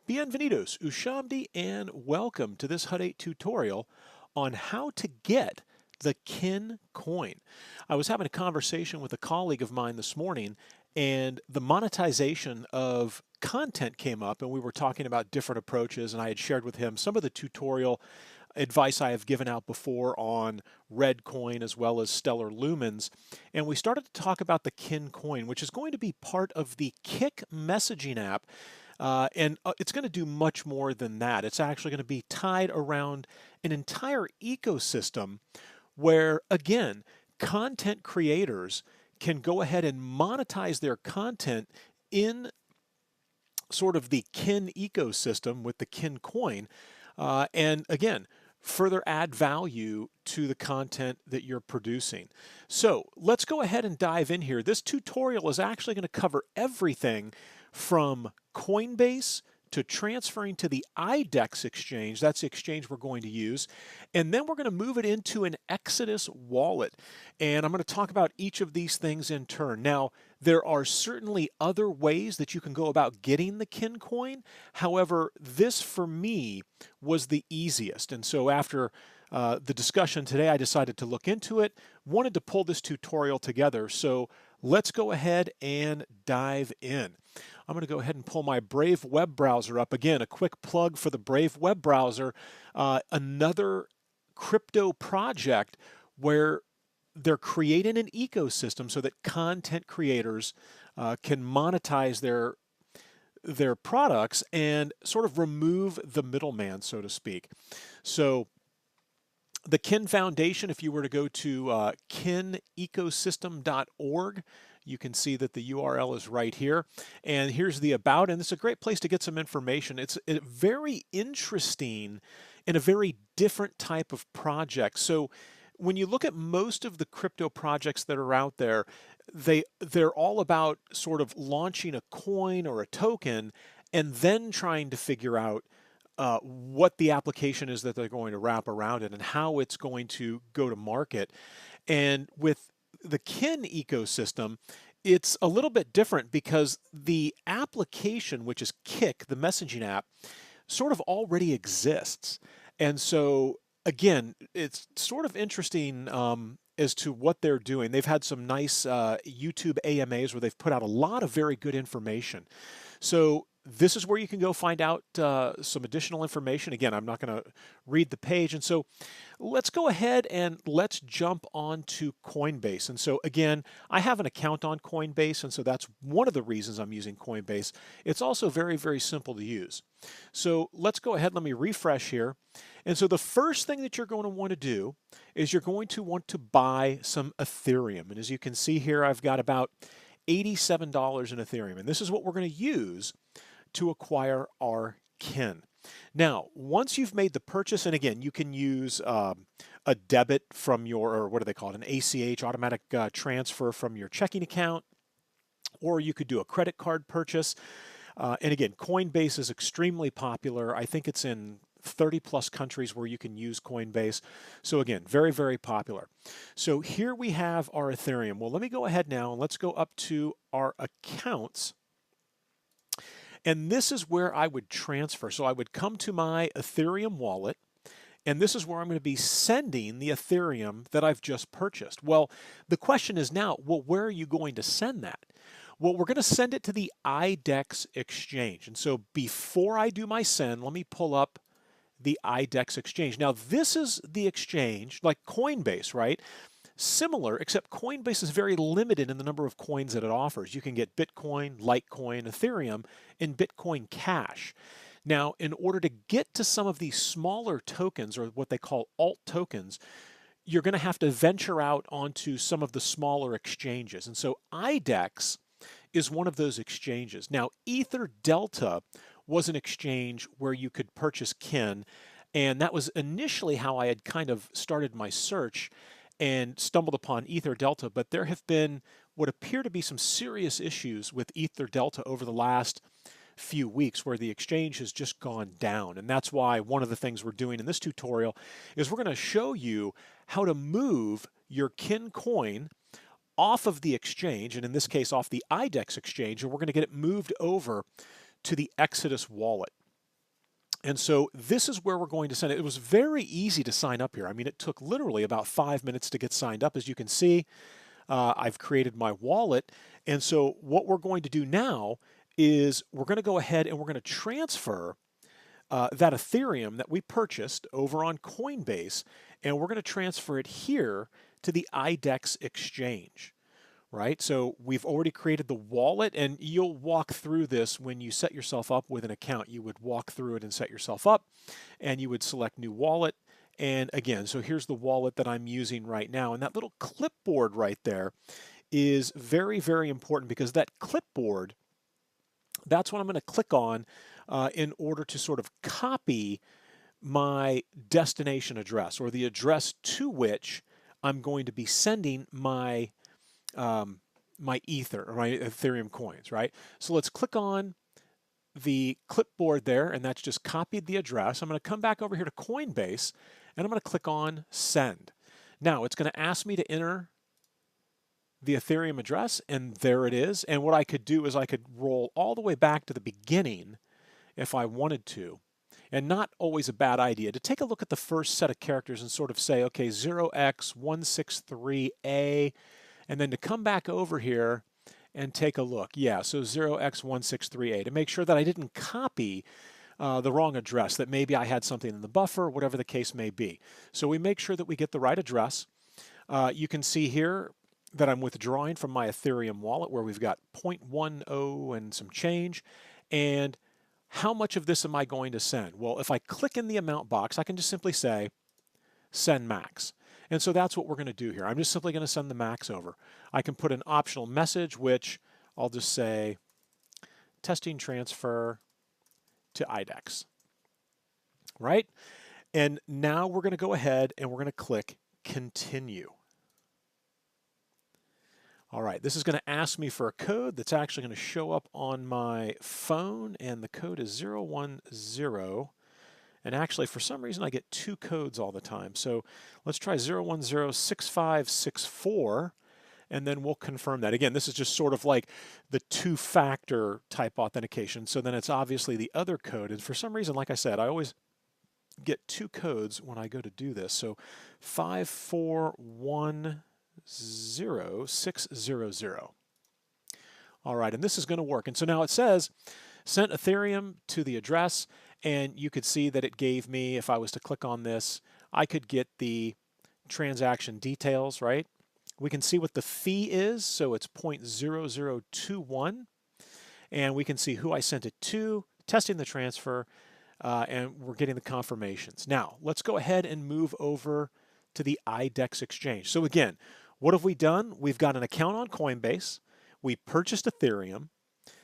Bienvenidos, Ushamdi, and welcome to this Hut8 tutorial on how to get the Kin coin. I was having a conversation with a colleague of mine this morning, and the monetization of content came up, and we were talking about different approaches, and I had shared with him some of the tutorial advice I have given out before on Red Coin as well as Stellar Lumens. And we started to talk about the Kin coin, which is going to be part of the Kik messaging app. And it's going to do much more than that. It's actually going to be tied around an entire ecosystem where, again, content creators can go ahead and monetize their content in sort of the Kin ecosystem with the Kin coin. And again, further add value to the content that you're producing. So let's go ahead and dive in here. This tutorial is actually going to cover everything from Coinbase to transferring to the Idex exchange. That's the exchange we're going to use. And then we're going to move it into an Exodus wallet. And I'm going to talk about each of these things in turn. Now, there are certainly other ways that you can go about getting the Kin coin. However, this for me was the easiest. And so after the discussion today, I decided to look into it, wanted to pull this tutorial together. So let's go ahead and dive in. I'm going to go ahead and pull my Brave web browser up. Again, a quick plug for the Brave web browser, another crypto project where they're creating an ecosystem so that content creators can monetize their products and sort of remove the middleman, so to speak. So the Kin Foundation, if you were to go to kinecosystem.org, you can see that the URL is right here. And here's the about, and it's a great place to get some information. It's a very interesting and a very different type of project. So when you look at most of the crypto projects that are out there, they're all about sort of launching a coin or a token and then trying to figure out what the application is that they're going to wrap around it and how it's going to go to market. And with the Kin ecosystem, it's a little bit different because the application, which is Kik, the messaging app, sort of already exists. And so, again, it's sort of interesting as to what they're doing. They've had some nice YouTube AMAs where they've put out a lot of very good information. So this is where you can go find out some additional information. Again, I'm not going to read the page. And so let's go ahead and let's jump on to Coinbase. And so again, I have an account on Coinbase, and so that's one of the reasons I'm using Coinbase. It's also very, very simple to use. So let's go ahead. Let me refresh here. And so the first thing that you're going to want to do is you're going to want to buy some Ethereum. And as you can see here, I've got about $87 in Ethereum. And this is what we're going to use to acquire our Kin. Now, once you've made the purchase, and again, you can use a debit from your, or what do they call it, an ACH, automatic transfer from your checking account, or you could do a credit card purchase. And again, Coinbase is extremely popular. I think it's in 30 plus countries where you can use Coinbase. So again, very, very popular. So here we have our Ethereum. Well, let me go ahead now and let's go up to our accounts. And this is where I would transfer. So I would come to my Ethereum wallet, and this is where I'm going to be sending the Ethereum that I've just purchased. Well, the question is now, well, where are you going to send that? Well, we're going to send it to the Idex exchange. And so before I do my send, let me pull up the Idex exchange. Now, this is the exchange like Coinbase, right? Similar, except Coinbase is very limited in the number of coins that it offers. You can get Bitcoin, Litecoin, Ethereum, and Bitcoin Cash. Now, in order to get to some of these smaller tokens, or what they call alt tokens, you're going to have to venture out onto some of the smaller exchanges. And so Idex is one of those exchanges. Now, Ether Delta was an exchange where you could purchase Kin, and that was initially how I had kind of started my search and stumbled upon Ether Delta, but there have been what appear to be some serious issues with Ether Delta over the last few weeks where the exchange has just gone down. And that's why one of the things we're doing in this tutorial is we're going to show you how to move your Kin coin off of the exchange, and in this case off the Idex exchange, and we're going to get it moved over to the Exodus wallet. And so this is where we're going to send it. It was very easy to sign up here. I mean, it took literally about 5 minutes to get signed up. As you can see, I've created my wallet. And so what we're going to do now is we're going to go ahead and we're going to transfer that Ethereum that we purchased over on Coinbase, and we're going to transfer it here to the Idex exchange. Right? So we've already created the wallet, and you'll walk through this when you set yourself up with an account. You would walk through it and set yourself up, and you would select new wallet. And again, so here's the wallet that I'm using right now. And that little clipboard right there is very, very important, because that clipboard, that's what I'm going to click on in order to sort of copy my destination address, or the address to which I'm going to be sending my my Ether, or my Ethereum coins, right? So let's click on the clipboard there, and that's just copied the address. I'm going to come back over here to Coinbase, and I'm going to click on Send. Now it's going to ask me to enter the Ethereum address, and there it is. And what I could do is I could roll all the way back to the beginning if I wanted to. And not always a bad idea to take a look at the first set of characters and sort of say, okay, 0x163A, and then to come back over here and take a look. Yeah, so 0x163A, to make sure that I didn't copy the wrong address, that maybe I had something in the buffer, whatever the case may be. So we make sure that we get the right address. You can see here that I'm withdrawing from my Ethereum wallet, where we've got 0.10 and some change. And how much of this am I going to send? Well, if I click in the amount box, I can just simply say, send max. And so that's what we're going to do here. I'm just simply going to send the max over. I can put an optional message, which I'll just say, testing transfer to Idex, right? And now we're going to go ahead and we're going to click continue. All right, this is going to ask me for a code that's actually going to show up on my phone, and the code is 010. And actually, for some reason, I get two codes all the time. So let's try 0106564, and then we'll confirm that. Again, this is just sort of like the two-factor type authentication. So then it's obviously the other code. And for some reason, like I said, I always get two codes when I go to do this. So 5410600. All right, and this is going to work. And so now it says, sent Ethereum to the address, and you could see that it gave me, if I was to click on this, I could get the transaction details, right? We can see what the fee is, so it's 0.0021, and we can see who I sent it to, testing the transfer, and we're getting the confirmations. Now, let's go ahead and move over to the Idex exchange. So again, what have we done? We've got an account on Coinbase, we purchased Ethereum,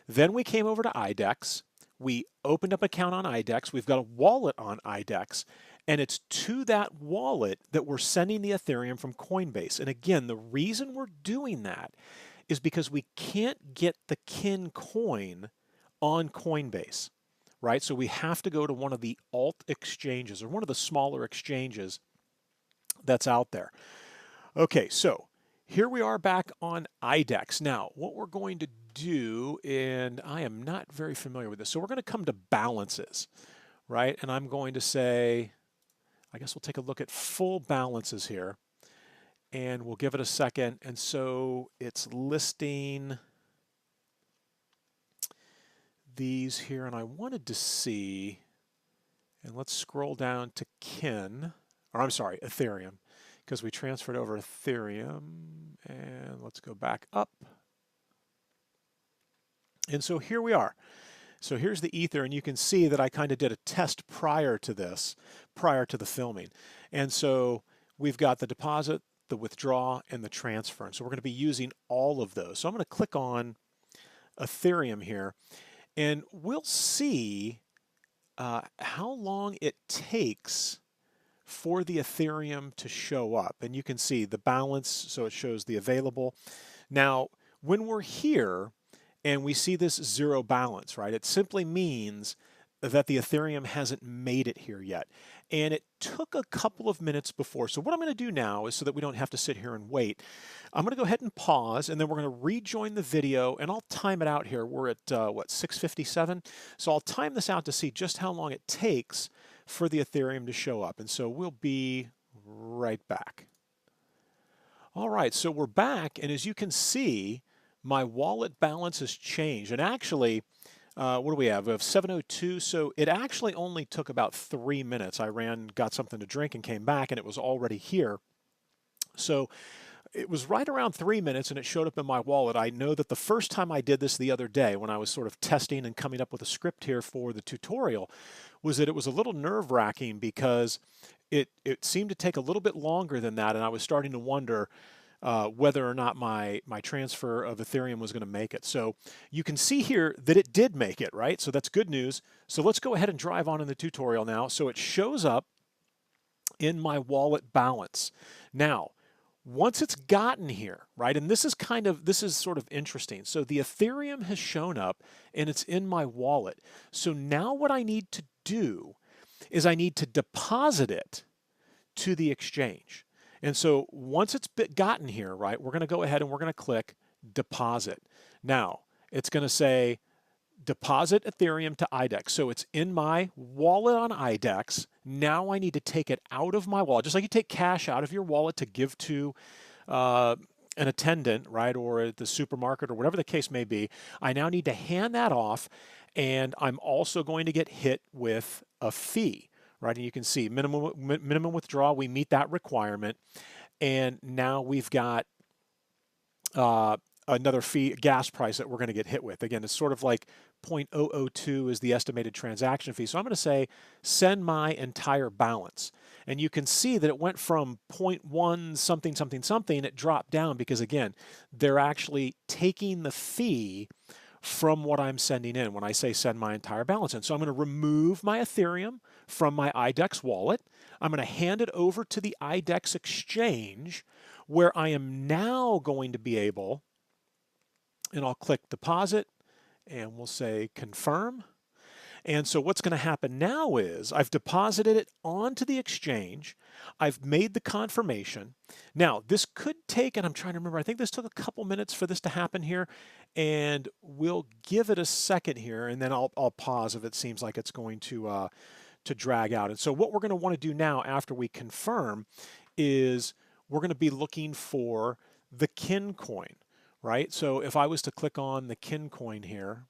then we came over to Idex, we opened up an account on Idex, we've got a wallet on Idex, and it's to that wallet that we're sending the Ethereum from Coinbase. And again, the reason we're doing that is because we can't get the Kin coin on Coinbase, right? So we have to go to one of the alt exchanges, or one of the smaller exchanges that's out there. Okay, so here we are back on Idex. Now, what we're going to do, and I am not very familiar with this, so we're going to come to balances, right? And I'm going to say, I guess we'll take a look at full balances here, and we'll give it a second. And so it's listing these here, and I wanted to see, and let's scroll down to Kin, or I'm sorry, Ethereum, because we transferred over Ethereum, and let's go back up. And so here we are. So here's the Ether, and you can see that I kind of did a test prior to this, prior to the filming. And so we've got the deposit, the withdraw, and the transfer. And so we're going to be using all of those. So I'm going to click on Ethereum here, and we'll see how long it takes for the Ethereum to show up. And you can see the balance, so it shows the available. Now, when we're here and we see this zero balance, right, it simply means that the Ethereum hasn't made it here yet. And it took a couple of minutes before. So what I'm going to do now is, so that we don't have to sit here and wait, I'm going to go ahead and pause, and then we're going to rejoin the video, and I'll time it out here. We're at, what, 6:57? So I'll time this out to see just how long it takes for the Ethereum to show up. And so we'll be right back. All right, so we're back, and as you can see, my wallet balance has changed. And actually, what do we have? We have 7:02, so it actually only took about 3 minutes. I got something to drink and came back, and it was already here. So it was right around 3 minutes, and it showed up in my wallet. I know that the first time I did this the other day, when I was sort of testing and coming up with a script here for the tutorial, was that it was a little nerve-wracking because it seemed to take a little bit longer than that, and I was starting to wonder whether or not my transfer of Ethereum was going to make it. So you can see here that it did make it, right? So that's good news. So let's go ahead and drive on in the tutorial now. So it shows up in my wallet balance. Now, once it's gotten here, right, and this is sort of interesting. So the Ethereum has shown up and it's in my wallet. So now what I need to do is I need to deposit it to the exchange. And so once it's gotten here, right, we're going to go ahead and we're going to click deposit. Now, it's going to say deposit Ethereum to Idex. So it's in my wallet on Idex. Now I need to take it out of my wallet, just like you take cash out of your wallet to give to an attendant, right, or at the supermarket or whatever the case may be. I now need to hand that off, and I'm also going to get hit with a fee. Right, and you can see minimum withdrawal, we meet that requirement. And now we've got another fee, gas price that we're going to get hit with. Again, it's sort of like 0.002 is the estimated transaction fee. So I'm going to say send my entire balance. And you can see that it went from 0.1 something, something, something, it dropped down because, again, they're actually taking the fee from what I'm sending in when I say send my entire balance in. So I'm going to remove my Ethereum from my Idex wallet. I'm going to hand it over to the Idex exchange, where I am now going to be able, and I'll click deposit, and we'll say confirm. And so what's going to happen now is I've deposited it onto the exchange. I've made the confirmation. Now, this could take, and I'm trying to remember, I think this took a couple minutes for this to happen here, and we'll give it a second here, and then I'll pause if it seems like it's going to drag out. And so what we're going to want to do now after we confirm is we're going to be looking for the kin coin, right? So if I was to click on the kin coin here,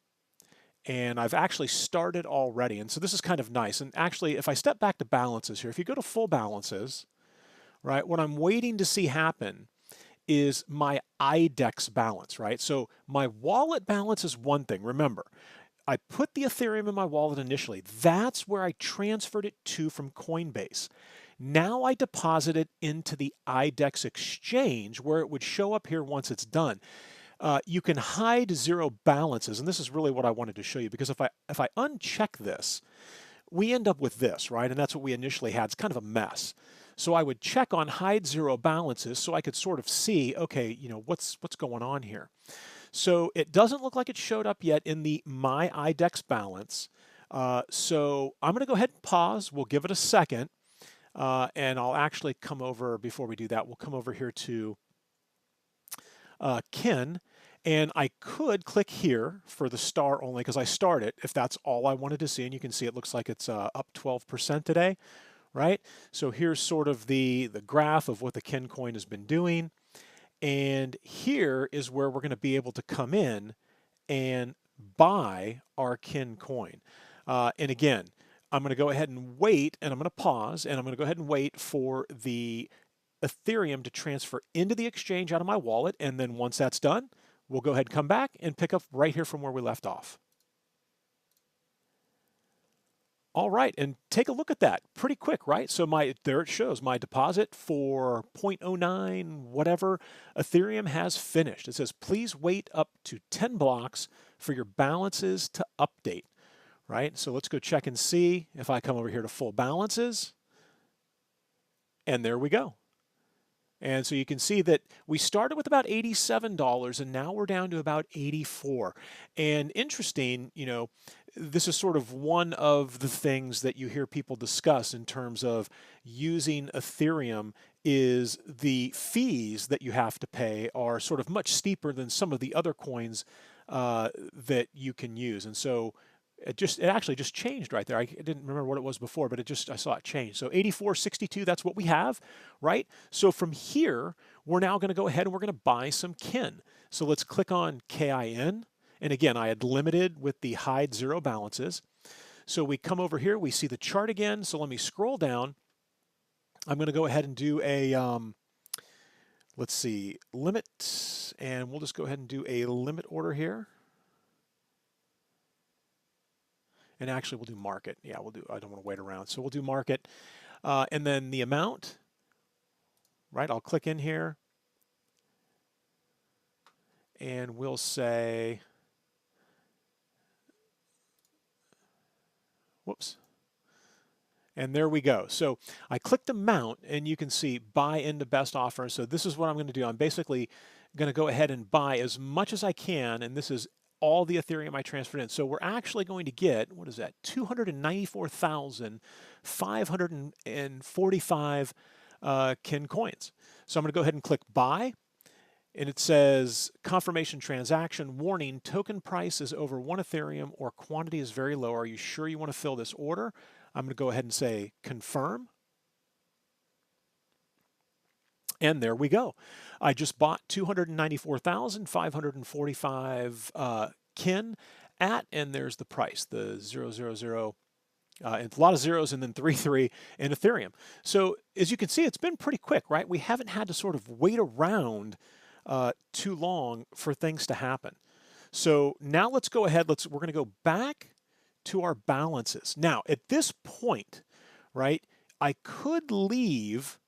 and I've actually started already. And so this is kind of nice. And actually, if I step back to balances here, if you go to full balances, right, what I'm waiting to see happen is my Idex balance, right? So my wallet balance is one thing. Remember, I put the Ethereum in my wallet initially. That's where I transferred it to from Coinbase. Now I deposit it into the Idex exchange, where it would show up here once it's done. You can hide zero balances, and this is really what I wanted to show you, because if I uncheck this, we end up with this, right? And that's what we initially had. It's kind of a mess. So I would check on hide zero balances so I could sort of see, okay, you know, what's going on here. So it doesn't look like it showed up yet in the my Idex balance. So I'm going to go ahead and pause. We'll give it a second, and I'll actually come over, before we do that, we'll come over here to kin. And I could click here for the star only because I start it if that's all I wanted to see. And you can see it looks like it's up 12% today, right? So here's sort of the graph of what the kin coin has been doing. And here is where we're going to be able to come in and buy our kin coin. And again, I'm going to go ahead and wait, and I'm going to pause, and I'm going to go ahead and wait for the Ethereum to transfer into the exchange out of my wallet. And then once that's done, we'll go ahead and come back and pick up right here from where we left off. All right, and take a look at that. Pretty quick, right? So there it shows my deposit for 0.09 whatever Ethereum has finished. It says, please wait up to 10 blocks for your balances to update, right? So let's go check and see if I come over here to full balances. And there we go. And so you can see that we started with about $87 and now we're down to about $84. And interesting, you know, this is sort of one of the things that you hear people discuss in terms of using Ethereum is the fees that you have to pay are sort of much steeper than some of the other coins that you can use. And so it actually just changed right there. I didn't remember what it was before, but I saw it change. So 84.62, that's what we have, right? So from here, we're now going to go ahead and we're going to buy some kin. So let's click on KIN. And again, I had limited with the hide zero balances. So we come over here, we see the chart again. So let me scroll down. I'm going to go ahead and do a, let's see, limit, and we'll just go ahead and do a limit order here. And actually, we'll do market. Yeah, we'll do, I don't want to wait around. So we'll do market. And then the amount, right? I'll click in here. And we'll say, whoops. And there we go. So I clicked amount, and you can see buy into best offer. So this is what I'm going to do. I'm basically going to go ahead and buy as much as I can, and this is all the Ethereum I transferred in. So we're actually going to get, what is that, 294,545 kin coins. So I'm going to go ahead and click buy. And it says confirmation transaction warning, token price is over 1 Ethereum or quantity is very low. Are you sure you want to fill this order? I'm going to go ahead and say confirm. And there we go. I just bought 294,545 kin at, and there's the price, the 000. And a lot of zeros and then 33 in Ethereum. So as you can see, it's been pretty quick, right? We haven't had to sort of wait around too long for things to happen. So now let's go ahead. We're going to go back to our balances. Now, at this point, right, I could leave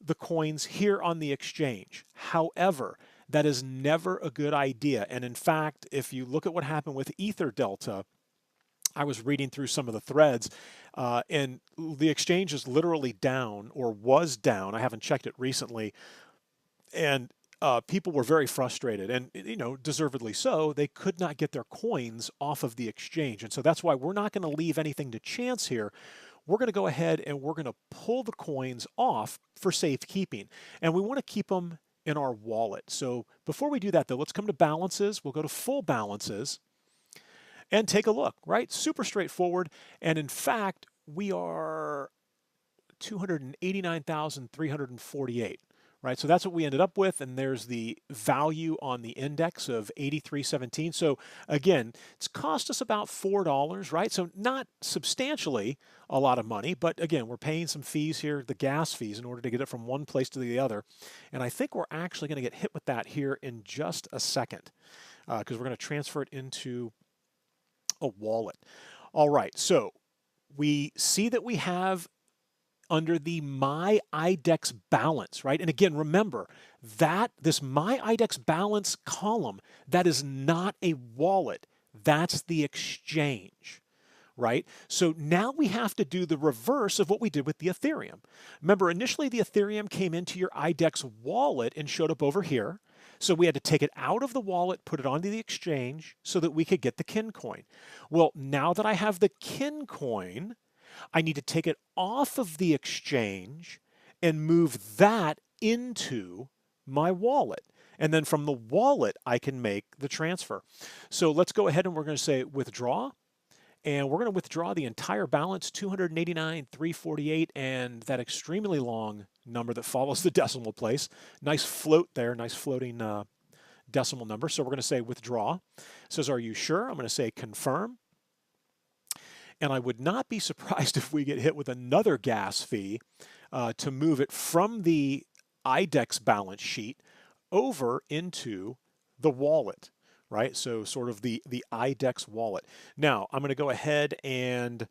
the coins here on the exchange. However, that is never a good idea. And in fact, if you look at what happened with Ether Delta, I was reading through some of the threads, and the exchange is literally down, or was down. I haven't checked it recently. And people were very frustrated, and deservedly so. They could not get their coins off of the exchange, and so that's why we're not going to leave anything to chance here. We're going to go ahead and we're going to pull the coins off for safekeeping, and we want to keep them in our wallet. So before we do that, though, let's come to balances. We'll go to full balances and take a look. Right, super straightforward, and in fact, we are 289,348. Right, so that's what we ended up with, and there's the value on the index of 83.17. So again, it's cost us about $4, right? So not substantially a lot of money, but again, we're paying some fees here, the gas fees, in order to get it from one place to the other. And I think we're actually going to get hit with that here in just a second, because we're going to transfer it into a wallet. All right, so we see that we have under the My Idex balance, right? And again, remember that this My Idex balance column, that is not a wallet. That's the exchange, right? So now we have to do the reverse of what we did with the Ethereum. Remember, initially the Ethereum came into your Idex wallet and showed up over here. So we had to take it out of the wallet, put it onto the exchange so that we could get the kin coin. Well, now that I have the kin coin, I need to take it off of the exchange and move that into my wallet. And then from the wallet, I can make the transfer. So let's go ahead and we're going to say withdraw. And we're going to withdraw the entire balance, 289,348, and that extremely long number that follows the decimal place. Nice float there, nice floating decimal number. So we're going to say withdraw. It says, are you sure? I'm going to say confirm. And I would not be surprised if we get hit with another gas fee to move it from the Idex balance sheet over into the wallet, right? So sort of the Idex wallet. Now, I'm going to go ahead and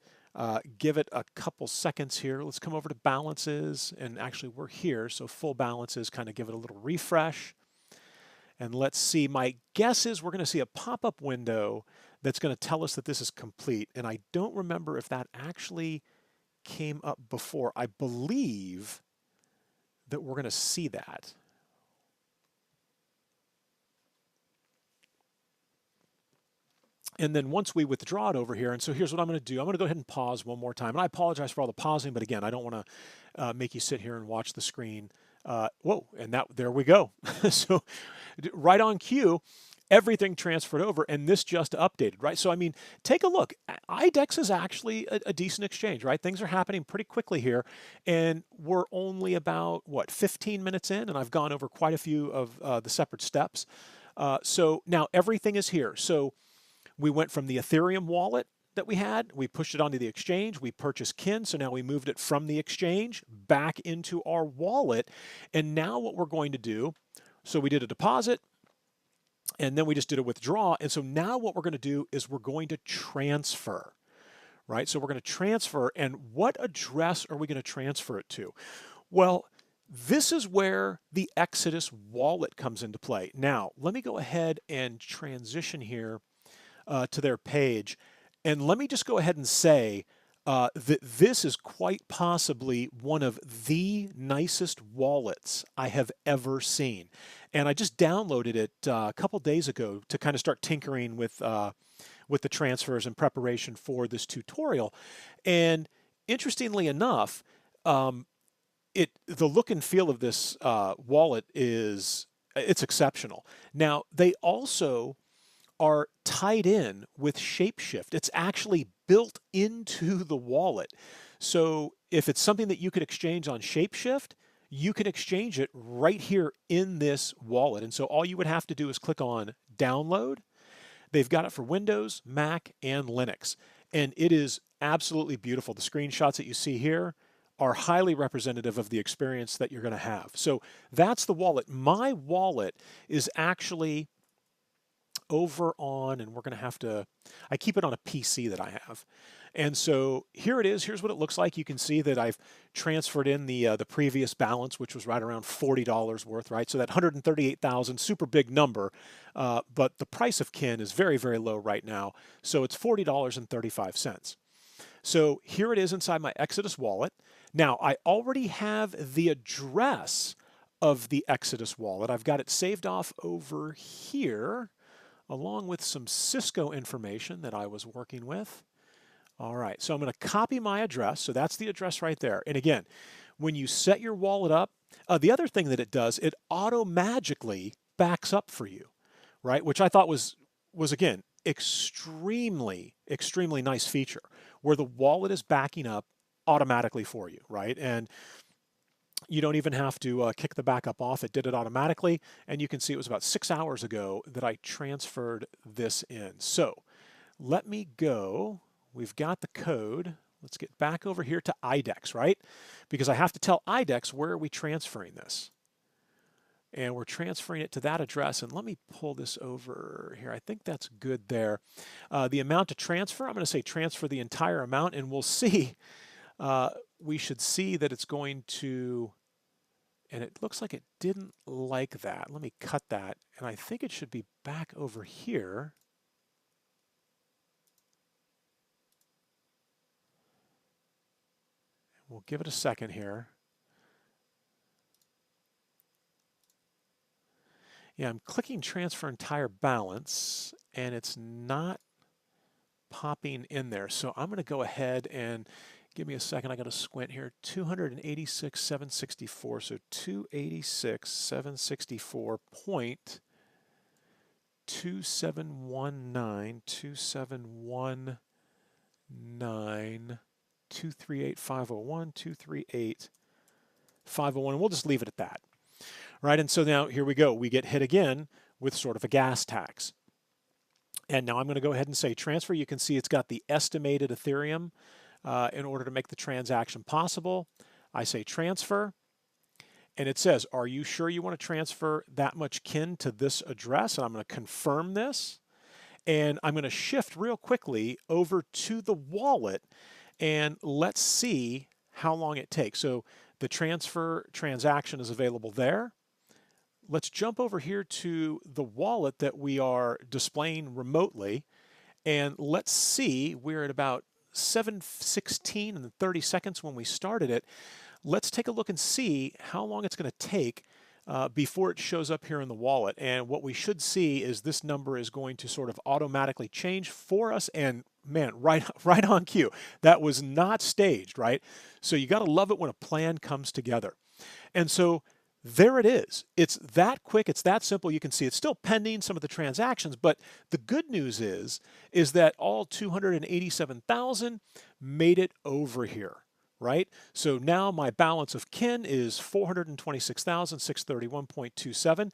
give it a couple seconds here. Let's come over to balances, and actually we're here, so full balances, kind of give it a little refresh. And let's see, my guess is we're going to see a pop-up window that's going to tell us that this is complete. And I don't remember if that actually came up before. I believe that we're going to see that. And then once we withdraw it over here, and so here's what I'm going to do. I'm going to go ahead and pause one more time. And I apologize for all the pausing, but again, I don't want to make you sit here and watch the screen. Whoa, and there we go. So right on cue, everything transferred over, and this just updated, right? So, I mean, take a look. Idex is actually a decent exchange, right? Things are happening pretty quickly here, and we're only about, what, 15 minutes in, and I've gone over quite a few of the separate steps. So now everything is here. So we went from the Ethereum wallet that we had, we pushed it onto the exchange, we purchased Kin, so now we moved it from the exchange back into our wallet. And now what we're going to do, so we did a deposit, and then we just did a withdraw. And so now what we're going to do is we're going to transfer, right? So we're going to transfer, and what address are we going to transfer it to? Well, this is where the Exodus wallet comes into play. Now, let me go ahead and transition here to their page. And let me just go ahead and say that this is quite possibly one of the nicest wallets I have ever seen. And I just downloaded it a couple days ago to kind of start tinkering with the transfers in preparation for this tutorial. And interestingly enough, the look and feel of this wallet it's exceptional. Now, they also are tied in with Shapeshift. It's actually built into the wallet. So if it's something that you could exchange on Shapeshift, you can exchange it right here in this wallet. And so all you would have to do is click on download. They've got it for Windows, Mac, and Linux. And it is absolutely beautiful. The screenshots that you see here are highly representative of the experience that you're going to have. So that's the wallet. My wallet is actually over on, and we're going to have to, I keep it on a PC that I have. And so here it is. Here's what it looks like. You can see that I've transferred in the previous balance, which was right around $40 worth, right? So that 138,000, super big number, but the price of Kin is very, very low right now. So it's $40.35. So here it is inside my Exodus wallet. Now, I already have the address of the Exodus wallet. I've got it saved off over here, along with some Cisco information that I was working with. All right, so I'm going to copy my address. So that's the address right there. And again, when you set your wallet up, the other thing that it does, it auto-magically backs up for you, right? Which I thought was again, extremely, extremely nice feature, where the wallet is backing up automatically for you, right? And you don't even have to kick the backup off. It did it automatically. And you can see it was about 6 hours ago that I transferred this in. So let me go. We've got the code. Let's get back over here to Idex, right? Because I have to tell Idex where are we transferring this. And we're transferring it to that address. And let me pull this over here. I think that's good there. The amount to transfer, I'm going to say transfer the entire amount, and we'll see. We should see that it's going to, and it looks like it didn't like that. Let me cut that, and I think it should be back over here. We'll give it a second here. Yeah, I'm clicking transfer entire balance, and it's not popping in there. So I'm going to go ahead and give me a second. I got to squint here. 286,764. So 286,764.2719, 2719, 238,501, 238,501, and we'll just leave it at that. Right, and so now here we go. We get hit again with sort of a gas tax. And now I'm going to go ahead and say transfer. You can see it's got the estimated Ethereum in order to make the transaction possible. I say transfer, and it says, are you sure you want to transfer that much Kin to this address? And I'm going to confirm this. And I'm going to shift real quickly over to the wallet, and let's see how long it takes. So the transfer transaction is available there. Let's jump over here to the wallet that we are displaying remotely, and let's see, we're at about 7:16 and 30 seconds when we started it. Let's take a look and see how long it's going to take before it shows up here in the wallet. And what we should see is this number is going to sort of automatically change for us. And man, right on cue. That was not staged, right? So you got to love it when a plan comes together. And so there it is. It's that quick. It's that simple. You can see it's still pending some of the transactions, but the good news is that all 287,000 made it over here, right? So now my balance of kin is 426,631.27.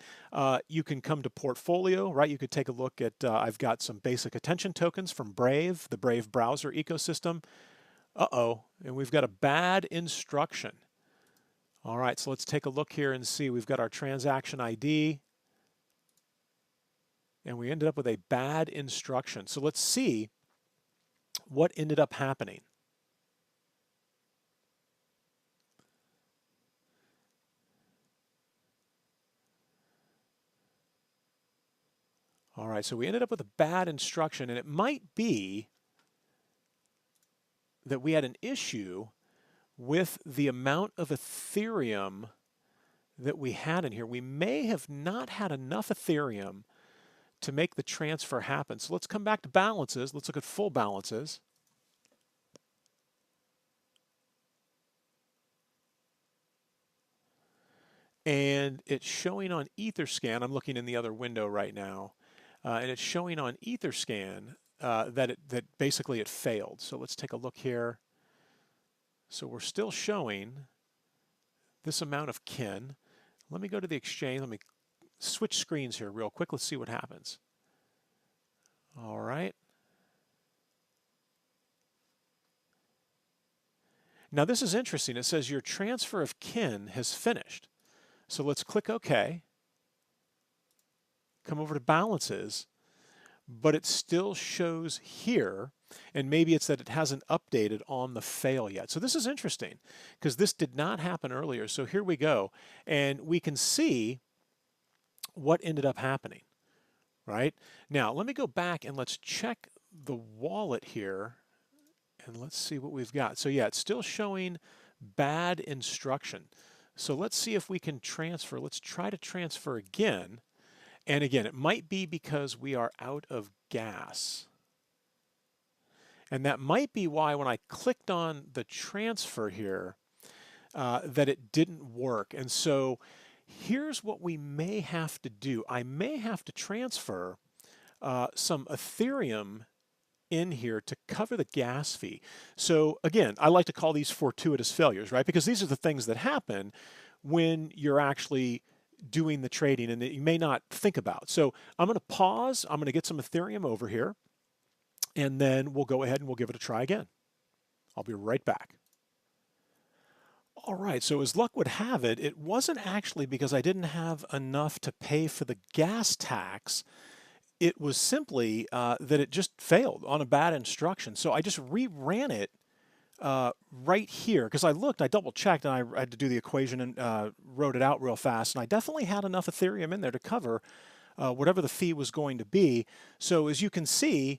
You can come to portfolio, right? You could take a look at, I've got some basic attention tokens from Brave, the Brave browser ecosystem. Uh-oh, and we've got a bad instruction. All right, so let's take a look here and see. We've got our transaction ID, and we ended up with a bad instruction. So let's see what ended up happening. All right, so we ended up with a bad instruction, and it might be that we had an issue with the amount of Ethereum that we had in here. We may have not had enough Ethereum to make the transfer happen. So let's come back to balances. Let's look at full balances. And it's showing on Etherscan. I'm looking in the other window right now. And it's showing on Etherscan that basically it failed. So let's take a look here. So we're still showing this amount of kin. Let me go to the exchange. Let me switch screens here real quick. Let's see what happens. All right. Now this is interesting. It says your transfer of kin has finished. So let's click OK. Come over to balances, but it still shows here, and maybe it's that it hasn't updated on the fail yet. So this is interesting because this did not happen earlier. So here we go, and we can see what ended up happening, right? Now, let me go back and let's check the wallet here, and let's see what we've got. So yeah, it's still showing bad instruction. So let's see if we can transfer. Let's try to transfer again. And again, it might be because we are out of gas. And that might be why when I clicked on the transfer here, that it didn't work. And so here's what we may have to do. I may have to transfer some Ethereum in here to cover the gas fee. So again, I like to call these fortuitous failures, right? Because these are the things that happen when you're actually doing the trading and that you may not think about. So I'm going to pause. I'm going to get some Ethereum over here, and then we'll go ahead and we'll give it a try again. I'll be right back. All right, so as luck would have it, it wasn't actually because I didn't have enough to pay for the gas tax. It was simply that it just failed on a bad instruction. So I just reran it right here because I looked, I double checked, and I had to do the equation and wrote it out real fast. And I definitely had enough Ethereum in there to cover whatever the fee was going to be. So as you can see,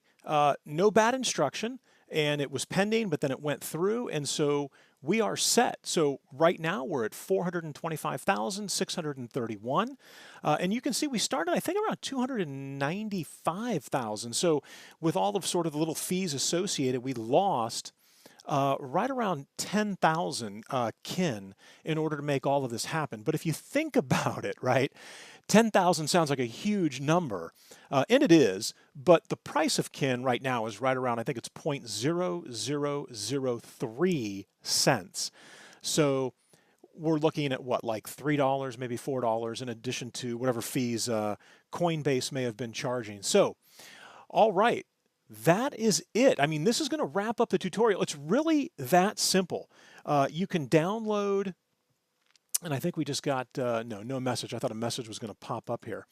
no bad instruction, and it was pending, but then it went through, and so we are set. So right now we're at 425,631. And you can see we started, I think, around 295,000. So with all of sort of the little fees associated, we lost right around 10,000 kin in order to make all of this happen. But if you think about it, right, 10,000 sounds like a huge number, and it is, but the price of kin right now is right around, I think it's 0.0003 cents. So we're looking at what, like $3, maybe $4 in addition to whatever fees Coinbase may have been charging. So, all right. That is it. I mean, this is going to wrap up the tutorial. It's really that simple. You can download, and I think we just got, no message. I thought a message was going to pop up here.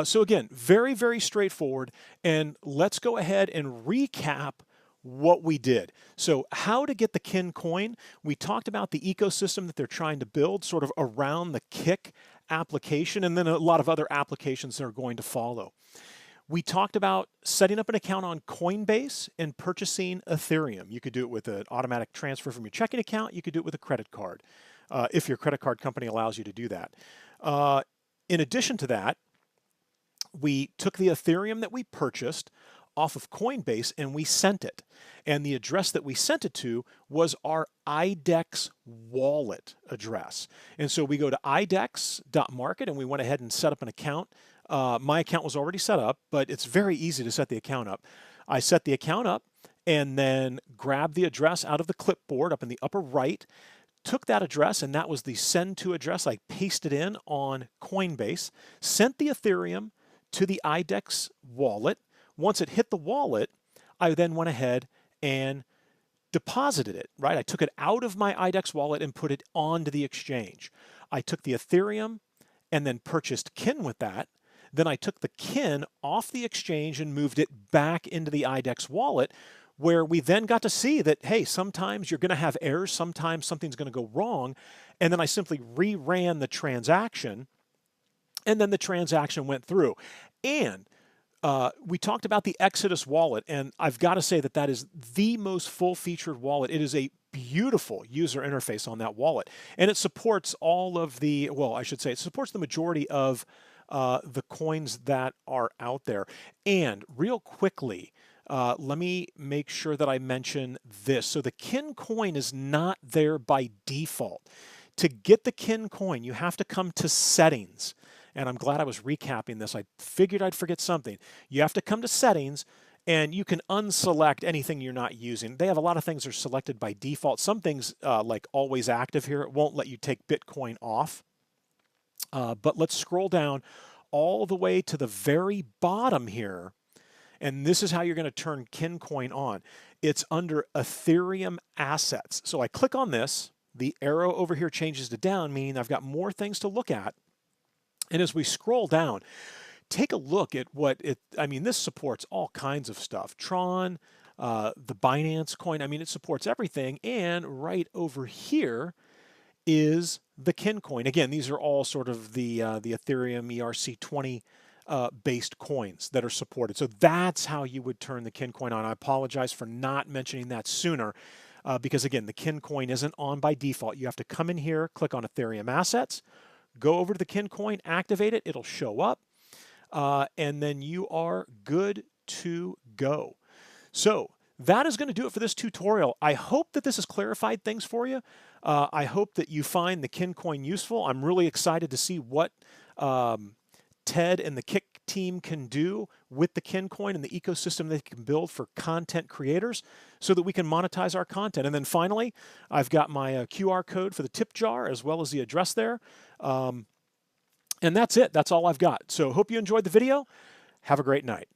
So again, very, very straightforward. And let's go ahead and recap what we did. So how to get the kin coin. We talked about the ecosystem that they're trying to build sort of around the Kick application, and then a lot of other applications that are going to follow. We talked about setting up an account on Coinbase and purchasing Ethereum. You could do it with an automatic transfer from your checking account. You could do it with a credit card if your credit card company allows you to do that. Uh, in addition to that, we took the Ethereum that we purchased off of Coinbase and we sent it. And the address that we sent it to was our Idex wallet address. And so we go to idex.market and we went ahead and set up an account. My account was already set up, but it's very easy to set the account up. I set the account up and then grabbed the address out of the clipboard up in the upper right, took that address, and that was the send to address. I pasted in on Coinbase, sent the Ethereum to the Idex wallet. Once it hit the wallet, I then went ahead and deposited it, right? I took it out of my Idex wallet and put it onto the exchange. I took the Ethereum and then purchased kin with that. Then I took the kin off the exchange and moved it back into the Idex wallet, where we then got to see that, hey, sometimes you're going to have errors, sometimes something's going to go wrong. And then I simply reran the transaction, and then the transaction went through. And we talked about the Exodus wallet, and I've got to say that that is the most full-featured wallet. It is a beautiful user interface on that wallet, and it supports all of the, well, I should say it supports the majority of the coins that are out there. And real quickly, let me make sure that I mention this. So the kin coin is not there by default. To get the kin coin, you have to come to settings. And I'm glad I was recapping this. I figured I'd forget something. You have to come to settings, and you can unselect anything you're not using. They have a lot of things that are selected by default. Some things like always active here, it won't let you take Bitcoin off. But let's scroll down all the way to the very bottom here. And this is how you're going to turn kin coin on. It's under Ethereum assets. So I click on this. The arrow over here changes to down, meaning I've got more things to look at. And as we scroll down, take a look at what it, I mean, this supports all kinds of stuff. Tron, the Binance coin, I mean, it supports everything. And right over here is the kin coin. Again, these are all sort of the Ethereum ERC20 based coins that are supported. So that's how you would turn the kin coin on. I apologize for not mentioning that sooner because, again, the kin coin isn't on by default. You have to come in here, click on Ethereum assets, go over to the kin coin, activate it, it'll show up, and then you are good to go. So that is going to do it for this tutorial. I hope that this has clarified things for you. I hope that you find the kin coin useful. I'm really excited to see what Ted and the Kick team can do with the kin coin and the ecosystem they can build for content creators so that we can monetize our content. And then finally, I've got my QR code for the tip jar as well as the address there. And that's it. That's all I've got. So hope you enjoyed the video. Have a great night.